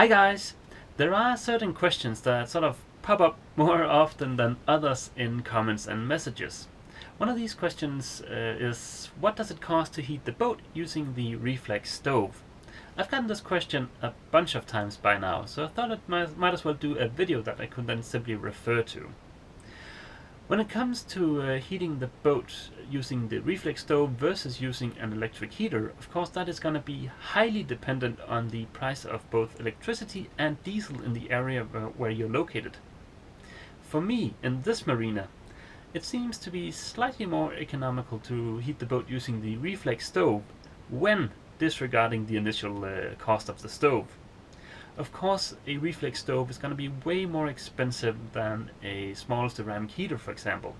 Hi guys! There are certain questions that sort of pop up more often than others in comments and messages. One of these questions is, what does it cost to heat the boat using the Refleks stove? I've gotten this question a bunch of times by now, so I thought it might as well do a video that I could then simply refer to. When it comes to heating the boat using the Refleks stove versus using an electric heater, of course that is going to be highly dependent on the price of both electricity and diesel in the area where you're located. For me, in this marina, it seems to be slightly more economical to heat the boat using the Refleks stove when disregarding the initial cost of the stove. Of course, a Refleks stove is going to be way more expensive than a small ceramic heater, for example.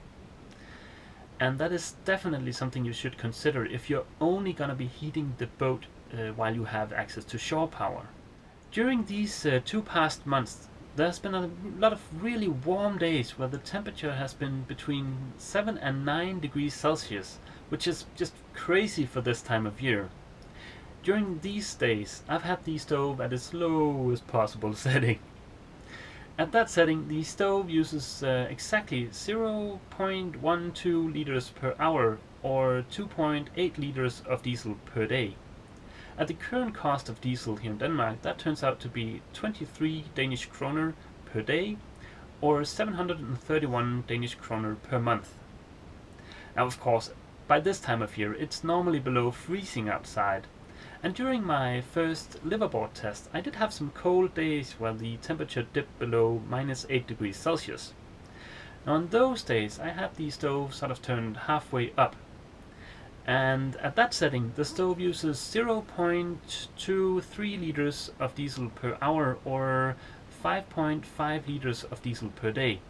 And that is definitely something you should consider if you're only going to be heating the boat while you have access to shore power. During these 2 past months, there's been a lot of really warm days where the temperature has been between 7 and 9 degrees Celsius, which is just crazy for this time of year. During these days, I've had the stove at its lowest possible setting. At that setting, the stove uses exactly 0.12 liters per hour or 2.8 liters of diesel per day. At the current cost of diesel here in Denmark, that turns out to be 23 Danish kroner per day or 731 Danish kroner per month. Now, of course, by this time of year, it's normally below freezing outside. And during my first liveaboard test, I did have some cold days where the temperature dipped below -8 degrees Celsius. Now on those days, I had the stove sort of turned halfway up. And at that setting, the stove uses 0.23 liters of diesel per hour or 5.5 liters of diesel per day.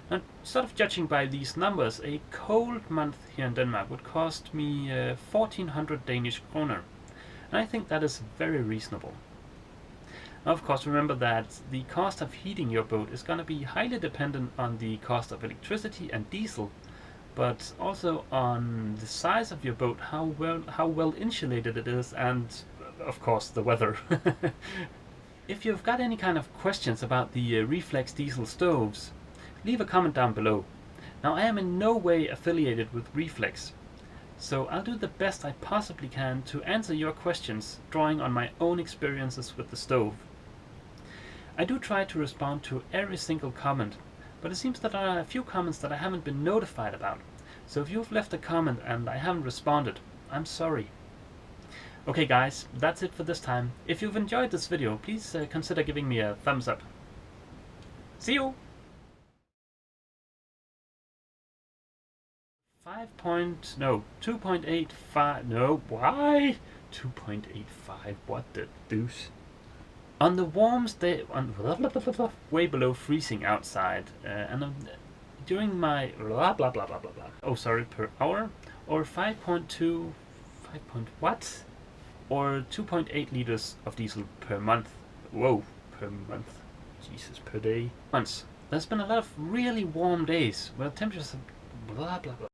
Now, sort of judging by these numbers, a cold month here in Denmark would cost me 1,400 Danish kroner. And I think that is very reasonable. Now, of course, remember that the cost of heating your boat is going to be highly dependent on the cost of electricity and diesel, but also on the size of your boat, how well insulated it is, and of course the weather. If you've got any kind of questions about the Refleks diesel stoves, leave a comment down below. Now, I am in no way affiliated with Refleks, so I'll do the best I possibly can to answer your questions, drawing on my own experiences with the stove. I do try to respond to every single comment, but it seems that there are a few comments that I haven't been notified about. So if you've left a comment and I haven't responded, I'm sorry. Okay guys, that's it for this time. If you've enjoyed this video, please consider giving me a thumbs up. See you! 2.85, no, why? 2.85, what the deuce? On the warmest day, way below freezing outside, and during my oh sorry, per hour, or 5.2, what? Or 2.8 liters of diesel per month. Whoa, per month. Jesus, per day. Once. There's been a lot of really warm days where temperatures have